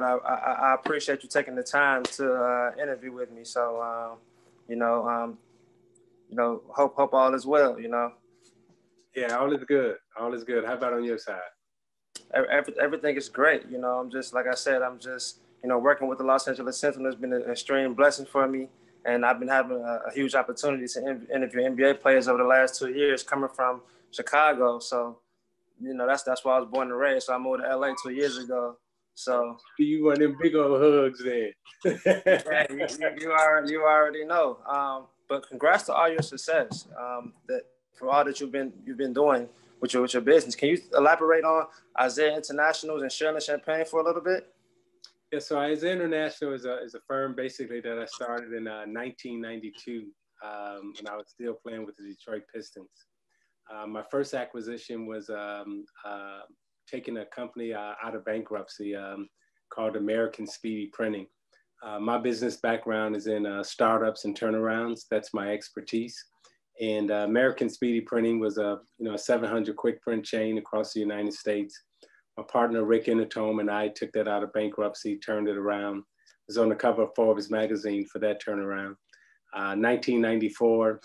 I appreciate you taking the time to interview with me. So, you know, hope all is well. Yeah, all is good. All is good. How about on your side? Everything is great. I'm just like I said. I'm just working with the Los Angeles Sentinel has been an extreme blessing for me, and I've been having a huge opportunity to interview NBA players over the last 2 years, coming from Chicago. So, that's why I was born and raised. So I moved to LA 2 years ago. So you want them big old hugs then. yeah, you already know. But congrats to all your success. That for all that you've been doing with your business. Can you elaborate on Isiah Internationals and Cheurlin Champagne for a little bit? Yeah, so Isiah International is a firm basically that I started in 1992 when I was still playing with the Detroit Pistons. My first acquisition was taking a company out of bankruptcy called American Speedy Printing. My business background is in startups and turnarounds. That's my expertise. And American Speedy Printing was a 700 quick print chain across the United States. My partner Rick Inatome and I took that out of bankruptcy, turned it around. Was on the cover of Forbes magazine for that turnaround. 1994,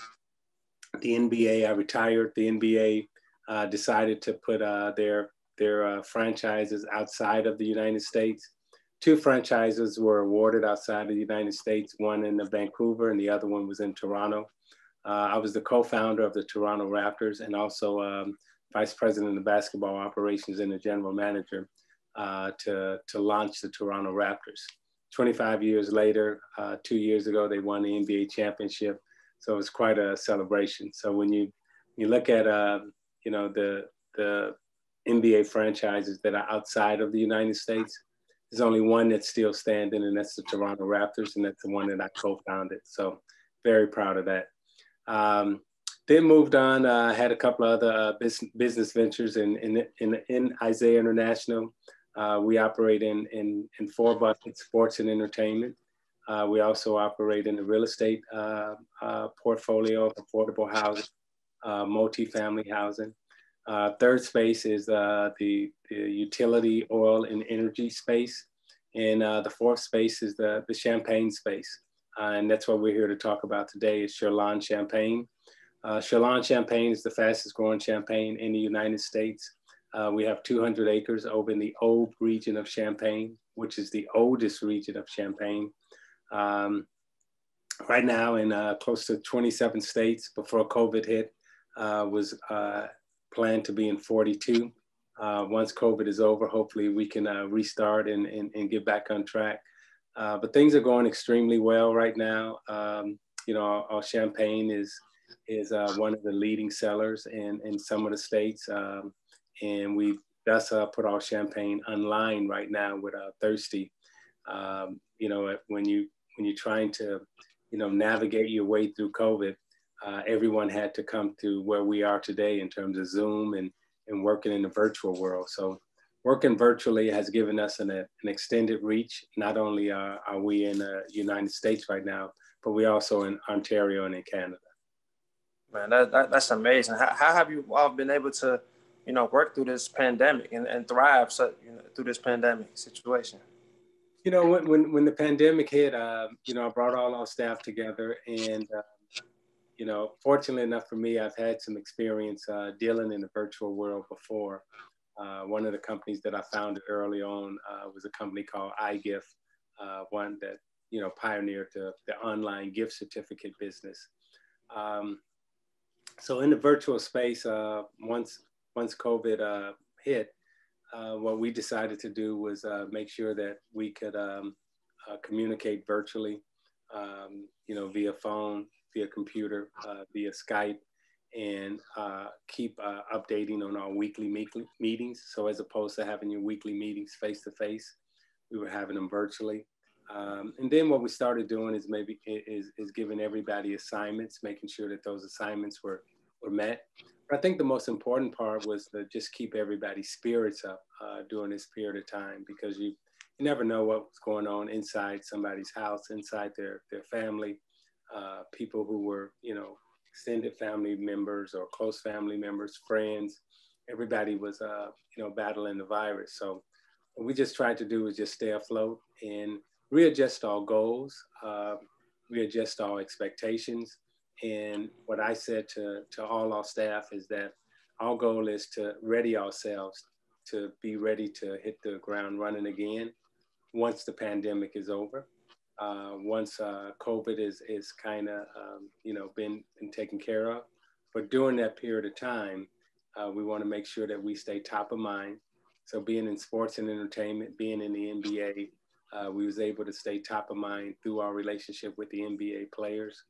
the NBA, I retired. The NBA decided to put their franchises outside of the United States. 2 franchises were awarded outside of the United States, one in Vancouver and the other one was in Toronto. I was the co-founder of the Toronto Raptors and also vice president of basketball operations and the general manager to launch the Toronto Raptors. 25 years later, 2 years ago, they won the NBA championship. So it was quite a celebration. So when you look at, the NBA franchises that are outside of the United States, there's only one that's still standing, and that's the Toronto Raptors, and that's the one that I co-founded. So very proud of that. Then moved on, had a couple of other business ventures in Isiah International. We operate in 4 buckets: sports and entertainment. We also operate in the real estate portfolio of affordable housing, multifamily housing. Third space is the utility, oil, and energy space. And the 4th space is the champagne space. And that's what we're here to talk about today is Cheurlin Champagne. Cheurlin Champagne is the fastest growing champagne in the United States. We have 200 acres over in the Aube region of Champagne, which is the oldest region of Champagne. Right now in close to 27 states. Before COVID hit, was planned to be in 42. Once COVID is over, hopefully we can restart and get back on track. But things are going extremely well right now. Our champagne is one of the leading sellers in some of the states. And we've thus put our champagne online right now with Thirstie. When you're trying to, navigate your way through COVID, everyone had to come to where we are today in terms of Zoom and working in the virtual world. So working virtually has given us an extended reach. Not only are we in the United States right now, but we also in Ontario and in Canada. Man, that's amazing. How have you all been able to, work through this pandemic and thrive through this pandemic situation? When the pandemic hit, I brought all our staff together and, fortunately enough for me, I've had some experience dealing in the virtual world before. One of the companies that I founded early on was a company called iGift, one that, pioneered the online gift certificate business. So in the virtual space, once COVID hit, what we decided to do was make sure that we could communicate virtually, via phone, via computer, via Skype, and keep updating on our weekly meetings. So as opposed to having your weekly meetings face to face, we were having them virtually. And then what we started doing is giving everybody assignments, making sure that those assignments were met. But I think the most important part was to just keep everybody's spirits up during this period of time, because you never know what's going on inside somebody's house, inside their family, people who were, extended family members or close family members, friends. Everybody was, battling the virus. So what we just tried to do is just stay afloat and readjust our goals, readjust our expectations. And what I said to all our staff is that our goal is to ready ourselves to be ready to hit the ground running again once the pandemic is over. Once COVID is kind of been taken care of, but during that period of time, we want to make sure that we stay top of mind. So being in sports and entertainment, being in the NBA, we was able to stay top of mind through our relationship with the NBA players.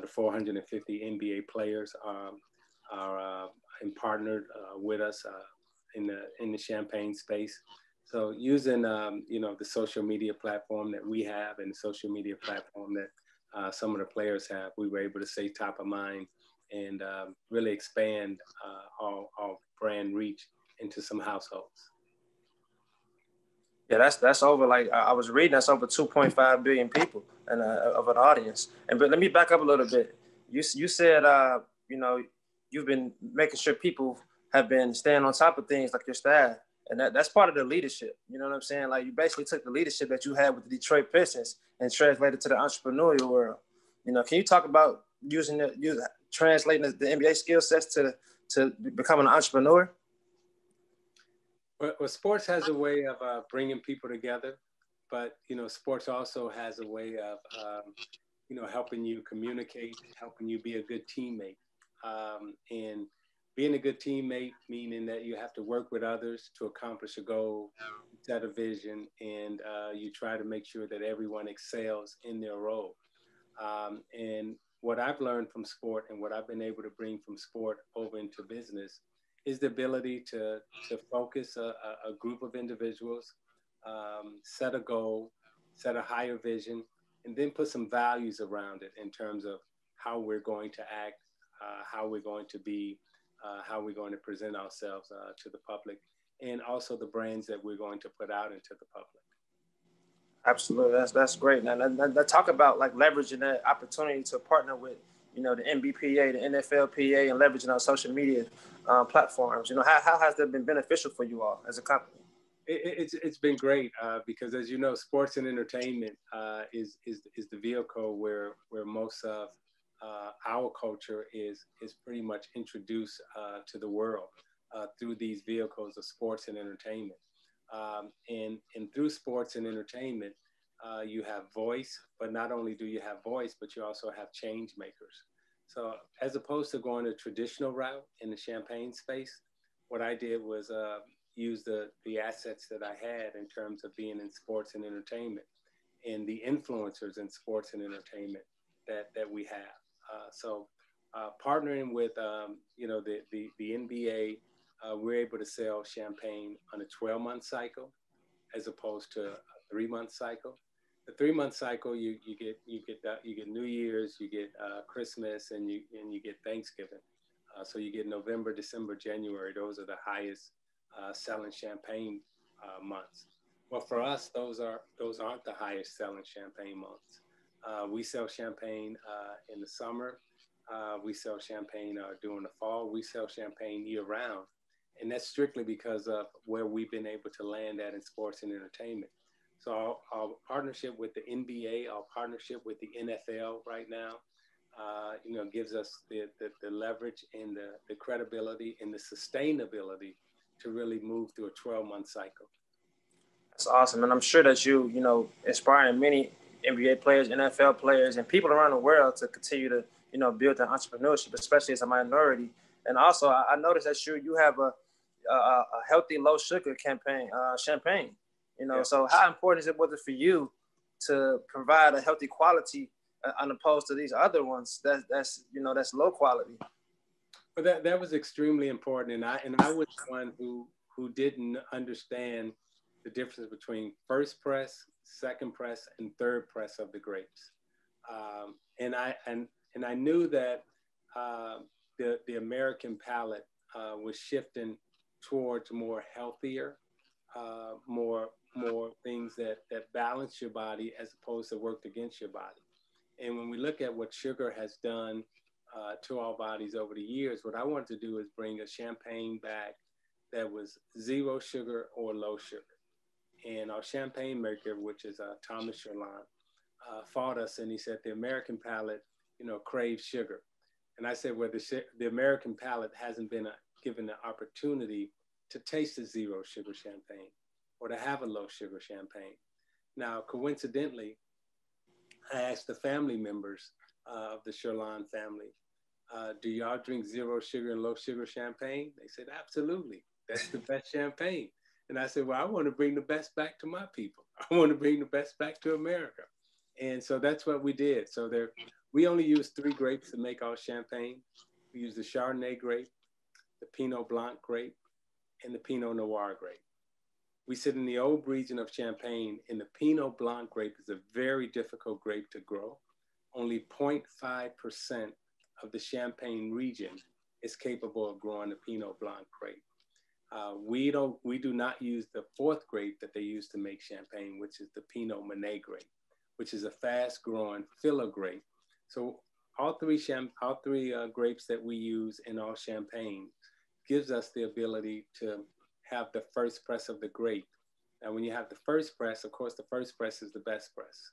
The 450 NBA players are and partnered with us in the Champagne space. So using the social media platform that we have and the social media platform that some of the players have, we were able to stay top of mind and really expand our brand reach into some households. Yeah, that's over. Like I was reading, that's over 2.5 billion people and of an audience. And but let me back up a little bit. You said you've been making sure people have been staying on top of things like your staff, and that's part of the leadership. You know what I'm saying? Like you basically took the leadership that you had with the Detroit Pistons and translated to the entrepreneurial world. Can you talk about translating the NBA skill sets to becoming an entrepreneur? Well, sports has a way of bringing people together, but sports also has a way of helping you communicate, helping you be a good teammate, and being a good teammate meaning that you have to work with others to accomplish a goal, set a vision, and you try to make sure that everyone excels in their role. And what I've learned from sport and what I've been able to bring from sport over into business is the ability to focus a group of individuals, set a goal, set a higher vision, and then put some values around it in terms of how we're going to act, how we're going to be, how we're going to present ourselves to the public, and also the brands that we're going to put out into the public. Absolutely, that's great. Now, talk about like leveraging that opportunity to partner with, the NBPA, the NFLPA, and leveraging our social media platforms. How has that been beneficial for you all as a company? It's been great because, as you know, sports and entertainment is the vehicle where most of our culture is pretty much introduced to the world through these vehicles of sports and entertainment. And through sports and entertainment, you have voice, but not only do you have voice, but you also have change makers. So as opposed to going a traditional route in the champagne space, what I did was use the assets that I had in terms of being in sports and entertainment and the influencers in sports and entertainment that we have. So partnering with, the NBA, we're able to sell champagne on a 12-month cycle as opposed to a 3-month cycle. The 3-month cycle, you get New Year's, you get Christmas, and you get Thanksgiving. So you get November, December, January. Those are the highest selling champagne months. Well, for us, those aren't the highest selling champagne months. We sell champagne in the summer. We sell champagne during the fall. We sell champagne year round. And that's strictly because of where we've been able to land at in sports and entertainment. So our partnership with the NBA, our partnership with the NFL right now, gives us the leverage and the credibility and the sustainability to really move through a 12-month cycle. That's awesome. And I'm sure that inspiring many NBA players, NFL players, and people around the world to continue to, build their entrepreneurship, especially as a minority. And also, I noticed that you have a healthy, low sugar champagne. Yeah. So how important was it for you to provide a healthy quality on opposed to these other ones that's low quality? Well, that was extremely important, and I was one who didn't understand the difference between first press, second press, and third press of the grapes, and I knew that the American palate was shifting towards more healthier, more things that balance your body as opposed to worked against your body. And when we look at what sugar has done to our bodies over the years, what I wanted to do is bring a champagne back that was zero sugar or low sugar. And our champagne maker, which is Thomas Cheurlin, fought us, and he said the American palate, craves sugar. And I said, well, the American palate hasn't been given the opportunity to taste a zero sugar champagne or to have a low sugar champagne. Now, coincidentally, I asked the family members of the Cheurlin family, do y'all drink zero sugar and low sugar champagne? They said, absolutely. That's the best champagne. And I said, well, I want to bring the best back to my people. I want to bring the best back to America. And so that's what we did. So we only use 3 grapes to make our champagne. We use the Chardonnay grape, the Pinot Blanc grape, and the Pinot Noir grape. We sit in the old region of Champagne, and the Pinot Blanc grape is a very difficult grape to grow. Only 0.5% of the Champagne region is capable of growing the Pinot Blanc grape. We do not use the 4th grape that they use to make Champagne, which is the Pinot Meunier grape, which is a fast-growing filler grape. So all three grapes that we use in our Champagne gives us the ability to have the first press of the grape. And when you have the first press, of course, the first press is the best press.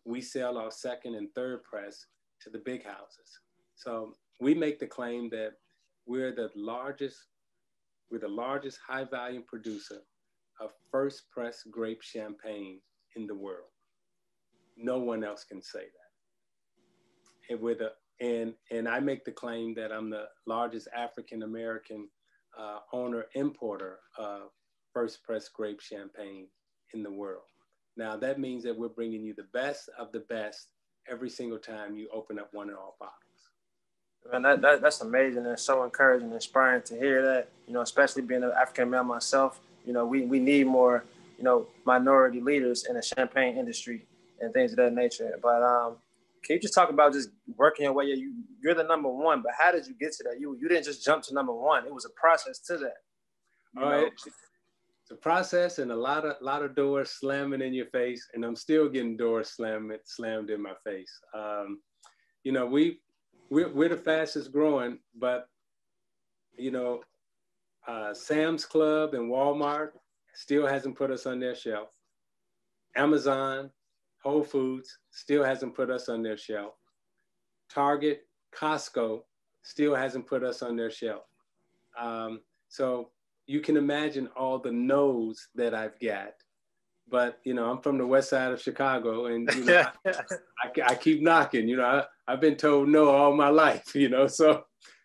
We sell our 2nd and 3rd press to the big houses. So we make the claim that we're the largest high volume producer of first press grape champagne in the world. No one else can say that. And I make the claim that I'm the largest African-American owner importer of first press grape champagne in the world. Now that means that we're bringing you the best of the best every single time you open up one of our bottles. And that's amazing and so encouraging and inspiring to hear that, especially being an African man myself, we need more, minority leaders in the champagne industry and things of that nature. But can you just talk about just working your way? You're the number 1, but how did you get to that? You didn't just jump to number 1. It was a process to that. It's a process and a lot of doors slamming in your face, and I'm still getting doors slammed in my face. We're the fastest growing, but Sam's Club and Walmart still hasn't put us on their shelf. Amazon, Whole Foods still hasn't put us on their shelf. Target, Costco still hasn't put us on their shelf. So you can imagine all the no's that I've got. But, I'm from the west side of Chicago, and, I keep knocking. I've been told no all my life, So,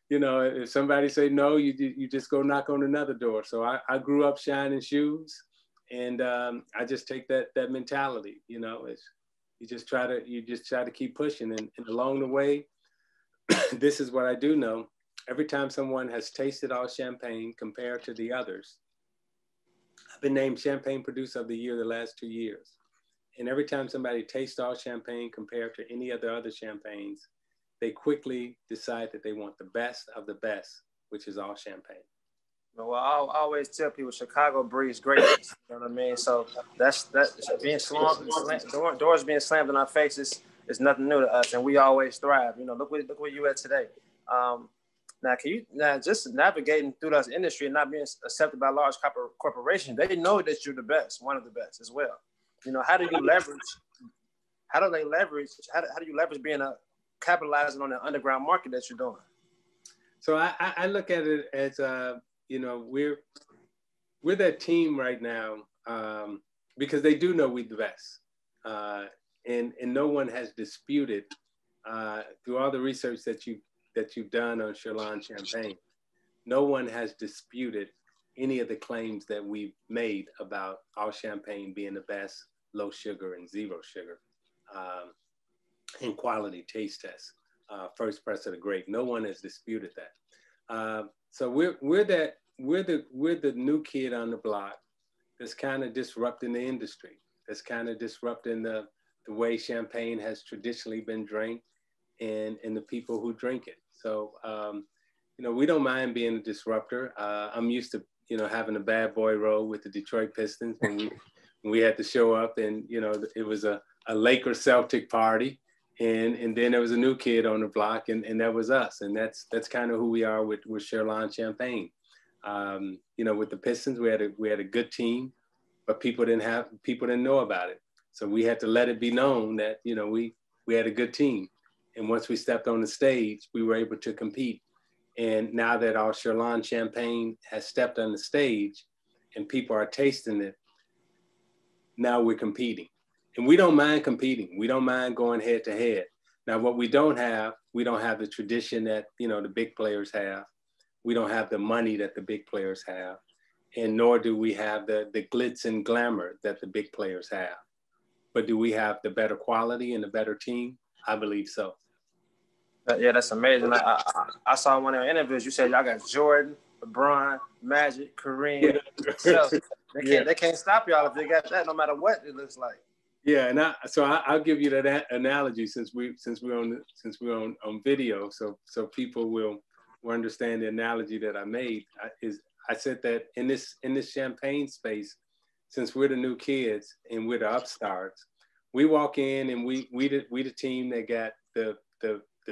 if somebody say no, you just go knock on another door. So I grew up shining shoes, and I just take that mentality, you just try to keep pushing. And along the way, this is what I do know. Every time someone has tasted our champagne compared to the others, I've been named Champagne Producer of the Year the last 2 years. And every time somebody tastes our champagne compared to any of the other champagnes, they quickly decide that they want the best of the best, which is our champagne. Well, I always tell people Chicago breeds greatness. You know what I mean? So that's being slammed, doors being slammed in our faces is nothing new to us, and we always thrive. Look where you at today. Now just navigating through this industry and not being accepted by large corporations, they know that you're the best, one of the best as well. How do you leverage? How do you leverage being capitalizing on the underground market that you're doing? So I look at it as we're that team right now because they do know we're the best, and no one has disputed through all the research that you've done on Cheurlin Champagne. No one has disputed any of the claims that we've made about our champagne being the best, low sugar and zero sugar, in quality taste tests, first press of the grape. No one has disputed that. So we're the new kid on the block that's kind of disrupting the industry. That's kind of disrupting the way champagne has traditionally been drank and the people who drink it. So, we don't mind being a disruptor. I'm used to, having a bad boy role with the Detroit Pistons when we had to show up, and, it was a Lakers Celtic party. And then there was a new kid on the block, and that was us. And that's kind of who we are with Cheurlin Champagne. With the Pistons, we had a good team. but people didn't know about it. So we had to let it be known that, you know, we had a good team. And once we stepped on the stage, we were able to compete. And now that our Cheurlin Champagne has stepped on the stage and people are tasting it, now we're competing. And we don't mind competing. We don't mind going head to head. Now, what we don't have the tradition that, you know, the big players have. We don't have the money that the big players have. And nor do we have the glitz and glamour that the big players have. But do we have the better quality and the better team? I believe so. Yeah, that's amazing. I saw one of your interviews. You said y'all got Jordan, LeBron, Magic, Kareem, so they can't stop y'all if they got that, no matter what it looks like. Yeah, and I'll give you that analogy since we're on video, so people will understand the analogy that I made. I said that in this champagne space, since we're the new kids and we're the upstarts, we walk in and we the team that got the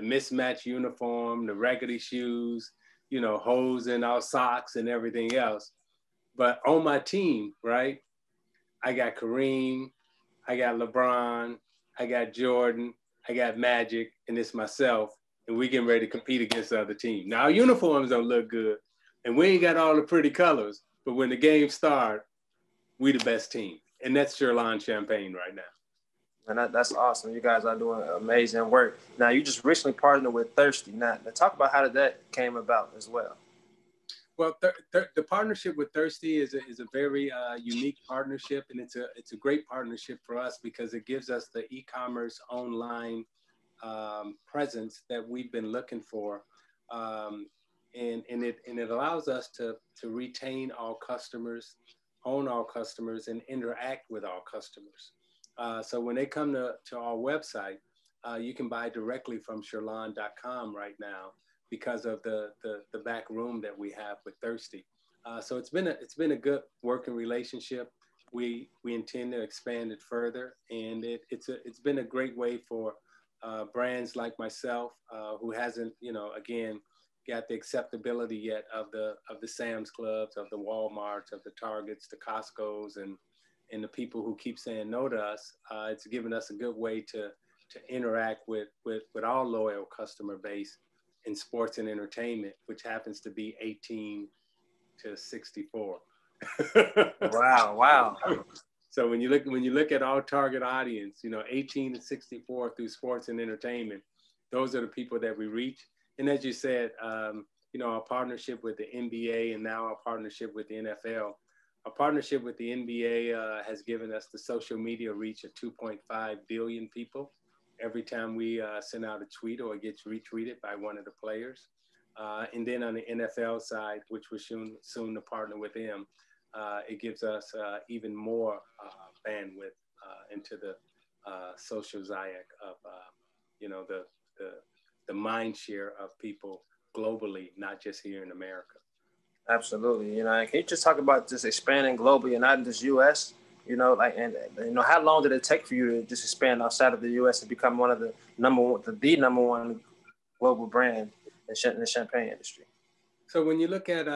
mismatched uniform, the raggedy shoes, you know, holes in our socks and everything else. But on my team, right, I got Kareem, I got LeBron, I got Jordan, I got Magic, and it's myself, and we getting ready to compete against the other team. Now, our uniforms don't look good, and we ain't got all the pretty colors, but when the game starts, we the best team. And that's Cheurlin Champagne right now. And that's awesome. You guys are doing amazing work. Now, you just recently partnered with Thirstie. Now talk about how did that came about as well. Well, the partnership with Thirstie is a very unique partnership, and it's a great partnership for us because it gives us the e-commerce online presence that we've been looking for, and it allows us to retain our customers, own our customers, and interact with our customers. So when they come to our website, you can buy directly from Cheurlin.com right now because of the back room that we have with Thirstie. So it's been a good working relationship. We intend to expand it further, and it's been a great way for brands like myself who hasn't, you know, again, got the acceptability yet of the Sam's Clubs, of the Walmarts, of the Targets, the Costco's, and the people who keep saying no to us. It's given us a good way to interact with our loyal customer base in sports and entertainment, which happens to be 18 to 64. Wow. So when you look at our target audience, you know, 18 to 64 through sports and entertainment, those are the people that we reach. And as you said, you know, our partnership with the NBA and now our partnership with the NFL. Our partnership with the NBA has given us the social media reach of 2.5 billion people every time we send out a tweet or it gets retweeted by one of the players. And then on the NFL side, which we're soon to partner with them, it gives us even more bandwidth into the social zodiac of, you know, the mind share of people globally, not just here in America. Absolutely. You know, can you just talk about just expanding globally and not in just U.S.? You know, like, and you know, how long did it take for you to just expand outside of the U.S. and become one of the number one global brand in the champagne industry? So when you look at,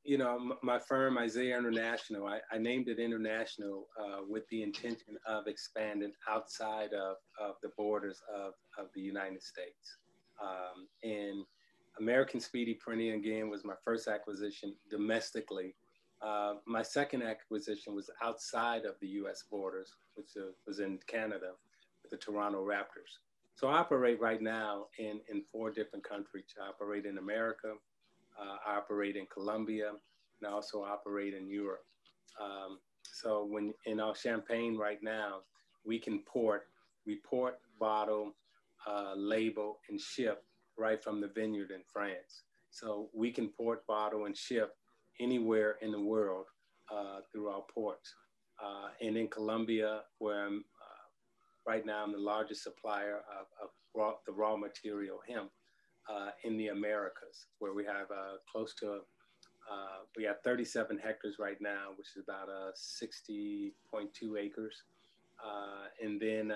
you know, my firm, Isiah International, I named it International with the intention of expanding outside of the borders of the United States. And American Speedy Printing, again, was my first acquisition domestically. My second acquisition was outside of the U.S. borders, which was in Canada with the Toronto Raptors. So I operate right now in 4 different countries. I operate in America, I operate in Colombia, and I also operate in Europe. So when in our champagne right now, we can report, bottle, label, and ship right from the vineyard in France. So we can port, bottle, and ship anywhere in the world through our ports. And in Colombia, where I'm right now, I'm the largest supplier of the raw material hemp in the Americas, where we have we have 37 hectares right now, which is about 60.2 acres. And then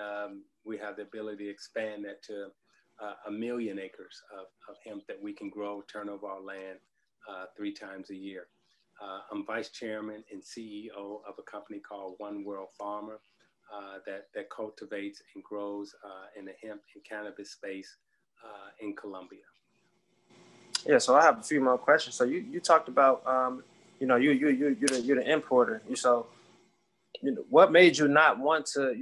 we have the ability to expand that to 1 million acres of hemp that we can grow, turn over our land 3 times a year. I'm vice chairman and CEO of a company called One World Farmer that cultivates and grows in the hemp and cannabis space in Colombia. Yeah, so I have a few more questions. So you talked about you're the importer. What made you not want to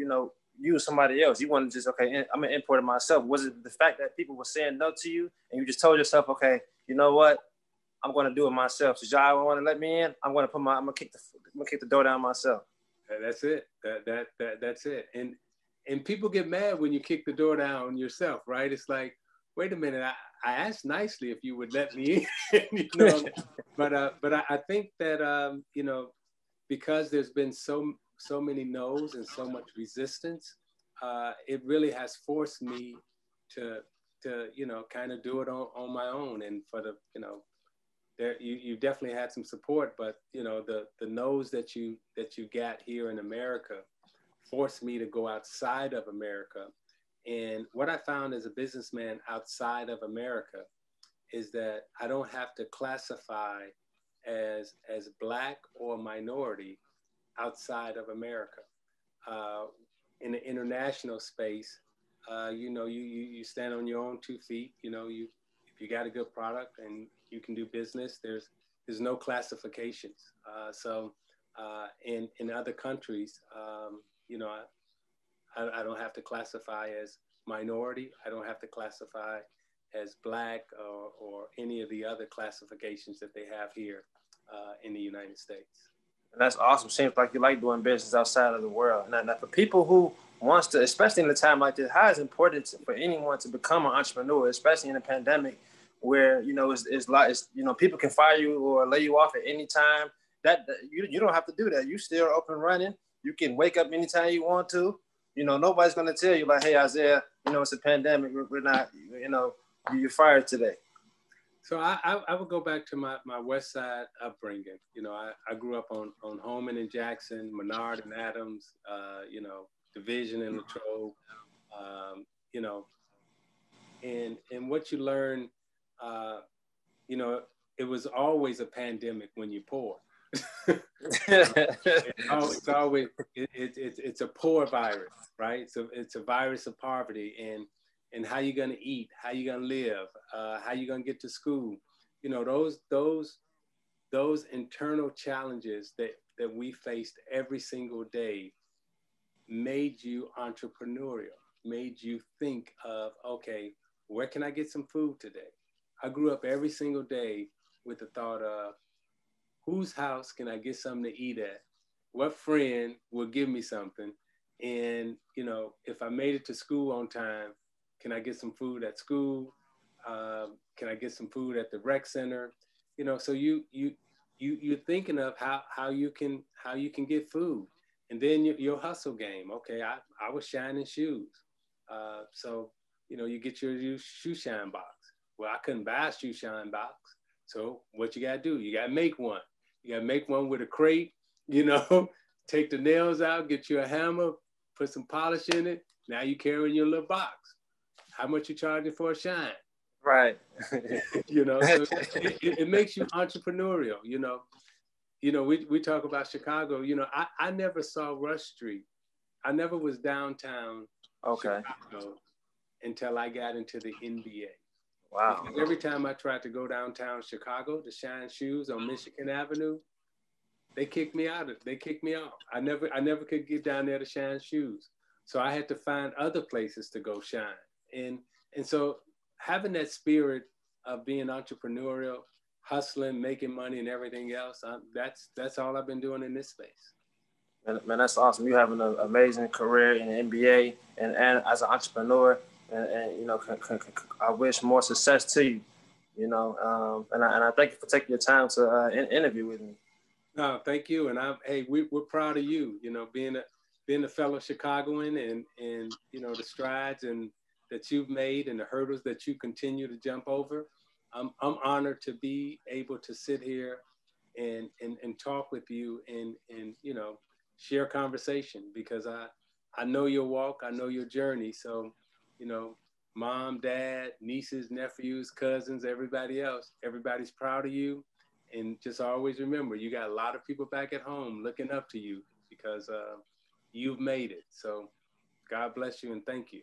use somebody else? You want to just I'm an importer myself. Was it the fact that people were saying no to you and you just told yourself, okay, you know what? I'm going to do it myself. So y'all want to let me in? I'm going to kick the door down myself. That's it. That's it. And people get mad when you kick the door down yourself, right? It's like, wait a minute, I asked nicely if you would let me in, but I think that because there's been so many no's and so much resistance, it really has forced me to kind of do it on my own. And for the you definitely had some support, but the no's that you got here in America forced me to go outside of America. And what I found as a businessman outside of America is that I don't have to classify as Black or minority outside of America. In the international space, you stand on your own 2 feet. If you got a good product and you can do business, there's no classifications. In other countries, I don't have to classify as minority. I don't have to classify as Black or any of the other classifications that they have here in the United States. And that's awesome. Seems like you like doing business outside of the world. Now for people who wants to, especially in a time like this, how is it important for anyone to become an entrepreneur, especially in a pandemic where people can fire you or lay you off at any time. That you don't have to do that. You still up and running. You can wake up anytime you want to. Nobody's gonna tell you like, hey Isiah, it's a pandemic. We're not, you're fired today. So I would go back to my West Side upbringing. I grew up on Holman and Jackson, Menard and Adams, Division and Latrobe, and what you learn, it was always a pandemic when you're poor. It's a poor virus, right? So it's a virus of poverty and how you're gonna eat, how you're gonna live, how you're gonna get to school. Those internal challenges that we faced every single day made you entrepreneurial, made you think of, okay, where can I get some food today? I grew up every single day with the thought of, whose house can I get something to eat at? What friend will give me something? And, if I made it to school on time, can I get some food at school? Can I get some food at the rec center? So you're thinking of how you can get food. And then your hustle game. Okay, I was shining shoes. So, you get your shoe shine box. Well, I couldn't buy a shoe shine box. So what you got to do? You got to make one. You got to make one with a crate, take the nails out, get you a hammer, put some polish in it. Now you carrying your little box. How much you charging for a shine? Right. So it makes you entrepreneurial, we talk about Chicago, I never saw Rush Street. I never was downtown Chicago until I got into the NBA. Wow. Because every time I tried to go downtown Chicago to shine shoes on Michigan Avenue, they kicked me out. They kicked me off. I never could get down there to shine shoes. So I had to find other places to go shine. And so having that spirit of being entrepreneurial, hustling, making money and everything else, that's all I've been doing in this space. Man, that's awesome. You're having an amazing career in the NBA and as an entrepreneur. And I wish more success to you, and I thank you for taking your time to interview with me. No, thank you. And we're proud of you, being a fellow Chicagoan and the strides and that you've made and the hurdles that you continue to jump over. I'm honored to be able to sit here and talk with you and share conversation, because I know your walk, I know your journey. So, mom, dad, nieces, nephews, cousins, everybody else, everybody's proud of you. And just always remember, you got a lot of people back at home looking up to you because you've made it. So God bless you and thank you.